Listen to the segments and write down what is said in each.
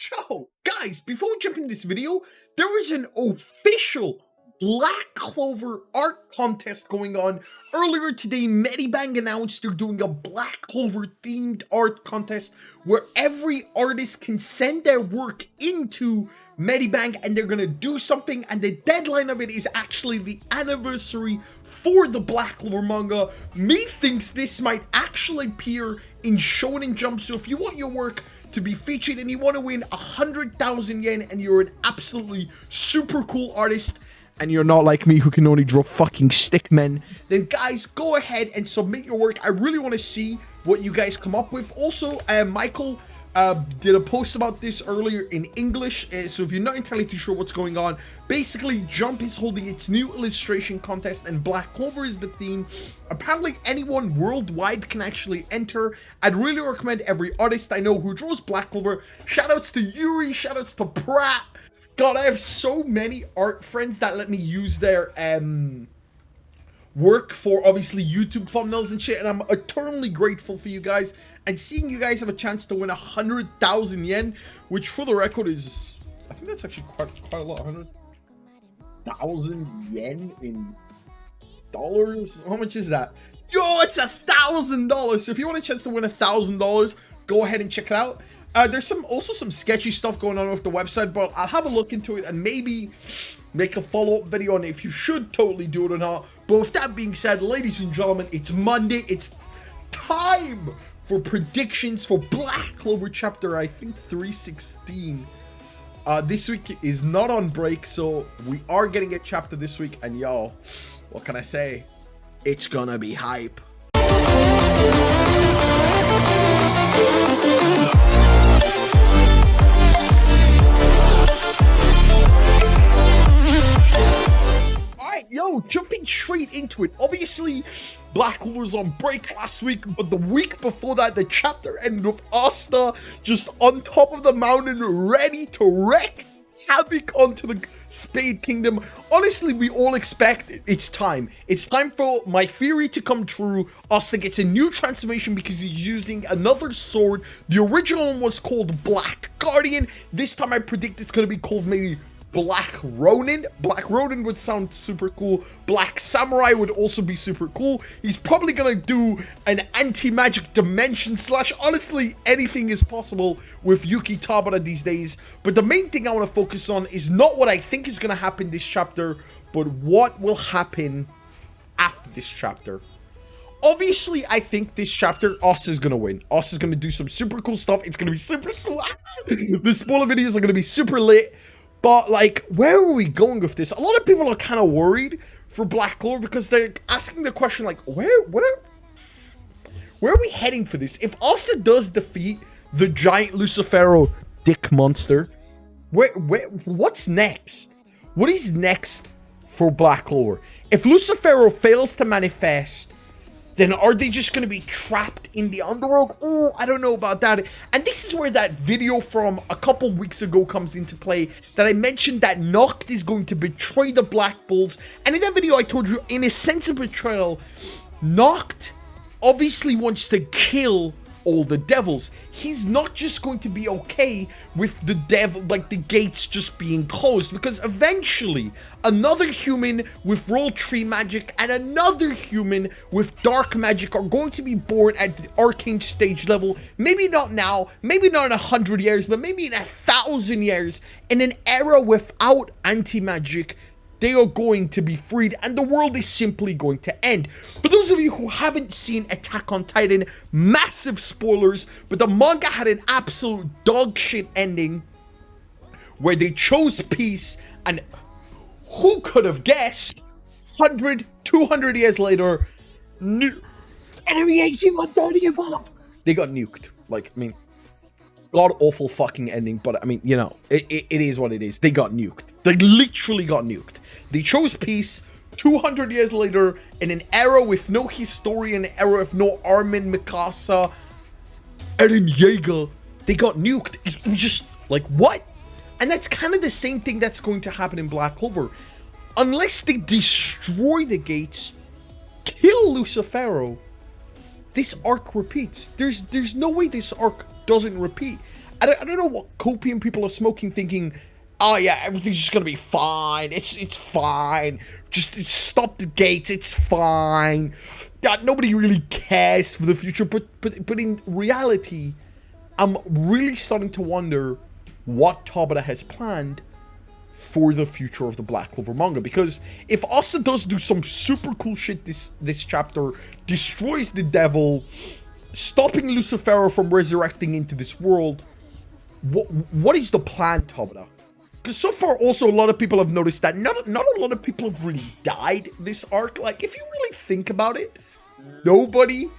So, guys, before we jump into this video, there is an official Black Clover art contest going on. Earlier today, Medibang announced they're doing a Black Clover themed art contest where every artist can send their work into Medibang and they're gonna do something, and the deadline of it is actually the anniversary for the Black Clover manga. Methinks this might actually appear in Shonen Jump, so if you want your work to be featured and you want to win 100,000 yen and you're an absolutely super cool artist and you're not like me who can only draw fucking stick men, then guys, go ahead and submit your work. I really want to see what you guys come up with. Also, Michael did a post about this earlier in English, so if you're not entirely too sure what's going on, basically Jump is holding its new illustration contest and Black Clover is the theme. Apparently anyone worldwide can actually enter. I'd really recommend every artist I know who draws Black Clover. Shoutouts to Yuri, shoutouts to Pratt. God, I have so many art friends that let me use their work for obviously YouTube thumbnails and shit, and I'm eternally grateful for you guys. And seeing you guys have a chance to win 100,000 yen, which for the record is, I think that's actually quite a lot. 100,000 yen in dollars. How much is that? Yo, it's $1,000. So if you want a chance to win $1,000, go ahead and check it out. There's also some sketchy stuff going on with the website, but I'll have a look into it and maybe make a follow-up video on if you should totally do it or not. But with that being said, ladies and gentlemen, it's Monday. It's time for predictions for Black Clover chapter, I think 316. This week is not on break, so we are getting a chapter this week, and yo, what can I say? It's gonna be hype. Yo, jumping straight into it. Obviously, Black Clover was on break last week, but the week before that, the chapter ended with Asta just on top of the mountain, ready to wreak havoc onto the Spade Kingdom. Honestly, we all expect it's time. It's time for my theory to come true. Asta gets a new transformation because he's using another sword. The original one was called Black Guardian. This time I predict it's going to be called maybe Black Ronin. Black Ronin would sound super cool. Black Samurai would also be super cool. He's probably gonna do an anti-magic dimension slash. Honestly, anything is possible with Yuki Tabata these days. But the main thing I want to focus on is not what I think is gonna happen this chapter, but what will happen after this chapter. Obviously, I think this chapter, Asta's gonna win. Asta's gonna do some super cool stuff. It's gonna be super cool. The spoiler videos are gonna be super lit. But, like, where are we going with this? A lot of people are kind of worried for Black Clover because they're asking the question, like, where are we heading for this? If Asta does defeat the giant Lucifero dick monster, what's next? What is next for Black Clover? If Lucifero fails to manifest, then are they just going to be trapped in the underworld? Oh, I don't know about that. And this is where that video from a couple weeks ago comes into play, that I mentioned that Noct is going to betray the Black Bulls. And in that video, I told you, in a sense of betrayal, Noct obviously wants to kill all the devils. He's not just going to be okay with the devil, like the gates just being closed, because eventually another human with roll tree magic and another human with dark magic are going to be born at the arcane stage level. Maybe not now, maybe not in 100 years, but maybe in 1,000 years, in an era without anti-magic. They are going to be freed, and the world is simply going to end. For those of you who haven't seen Attack on Titan, massive spoilers, but the manga had an absolute dog shit ending where they chose peace, and who could have guessed 100, 200 years later, enemy AC-130 evolved. They got nuked. Like, I mean, god-awful fucking ending, but I mean, you know, it is what it is. They got nuked. They literally got nuked. They chose peace 200 years later in an era with no historian, an era with no Armin, Mikasa, Eren Yeager. They got nuked. It was just like, what? And that's kind of the same thing that's going to happen in Black Clover. Unless they destroy the gates, kill Lucifero, this arc repeats. There's no way this arc doesn't repeat. I don't know what copium people are smoking, thinking, oh yeah, everything's just gonna be fine. It's fine. Just stop the gates. It's fine. Yeah, nobody really cares for the future. But in reality, I'm really starting to wonder what Tabata has planned for the future of the Black Clover manga. Because if Asta does do some super cool shit this chapter, destroys the devil, stopping Lucifero from resurrecting into this world, what is the plan, Tabata? Because so far, also, a lot of people have noticed that not a lot of people have really died this arc. Like, if you really think about it, nobody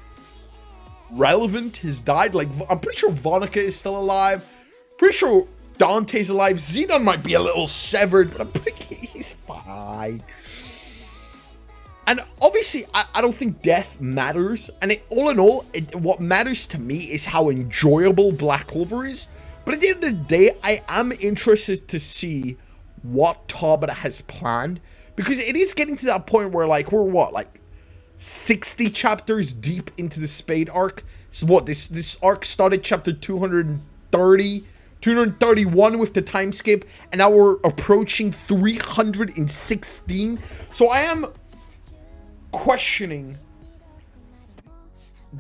relevant has died. Like, I'm pretty sure Vonica is still alive. Pretty sure Dante's alive. Xenon might be a little severed, but I'm pretty he's fine. And obviously, I don't think death matters. And all in all, what matters to me is how enjoyable Black Clover is. But at the end of the day, I am interested to see what Tabata has planned. Because it is getting to that point where, like, we're what? Like, 60 chapters deep into the Spade arc. So what, this arc started chapter 230, 231 with the time skip, and now we're approaching 316. So I am questioning,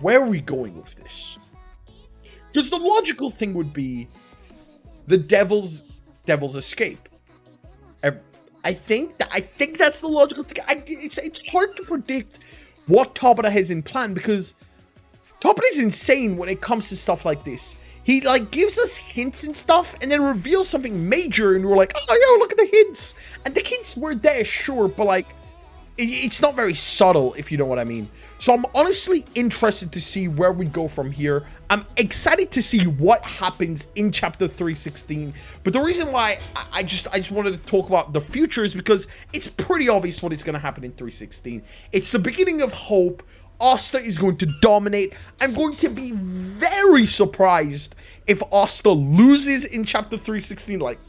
where are we going with this? Because the logical thing would be the devil's escape. I think that's the logical thing. It's hard to predict what Tabata has in plan, because Tabata is insane when it comes to stuff like this. He like gives us hints and stuff, and then reveals something major, and we're like, oh yo, look at the hints. And the hints were there, sure, but like, it's not very subtle, if you know what I mean. So I'm honestly interested to see where we go from here. I'm excited to see what happens in chapter 316. But the reason why I just wanted to talk about the future is because it's pretty obvious what is going to happen in 316. It's the beginning of hope. Asta is going to dominate. I'm going to be very surprised if Asta loses in chapter 316. Like,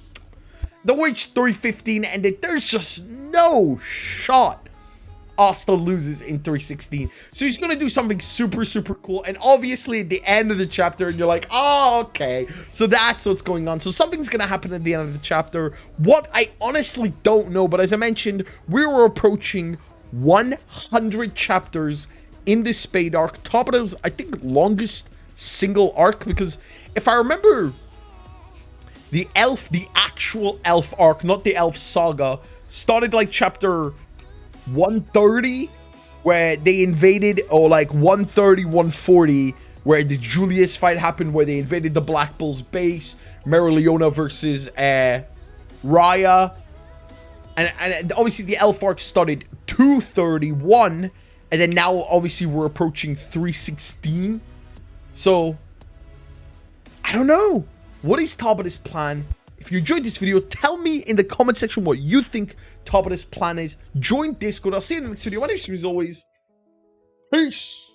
the way 315 ended, there's just no shot Asta loses in 316. So he's going to do something super, super cool. And obviously at the end of the chapter, and you're like, oh, okay. So that's what's going on. So something's going to happen at the end of the chapter. What, I honestly don't know. But as I mentioned, we were approaching 100 chapters in this Spade arc. Tabata's, I think, longest single arc. Because if I remember, the actual elf arc, not the elf saga, started like chapter 130, where they invaded, or like 130, 140, where the Julius fight happened, where they invaded the Black Bull's base, Marileona versus Raya, and obviously the elf arc started 231, and then now obviously we're approaching 316. So I don't know, what is Tabata's plan? If you enjoyed this video, tell me in the comment section what you think Tabata's plan is. Join Discord. I'll see you in the next video. My name is, as always, peace.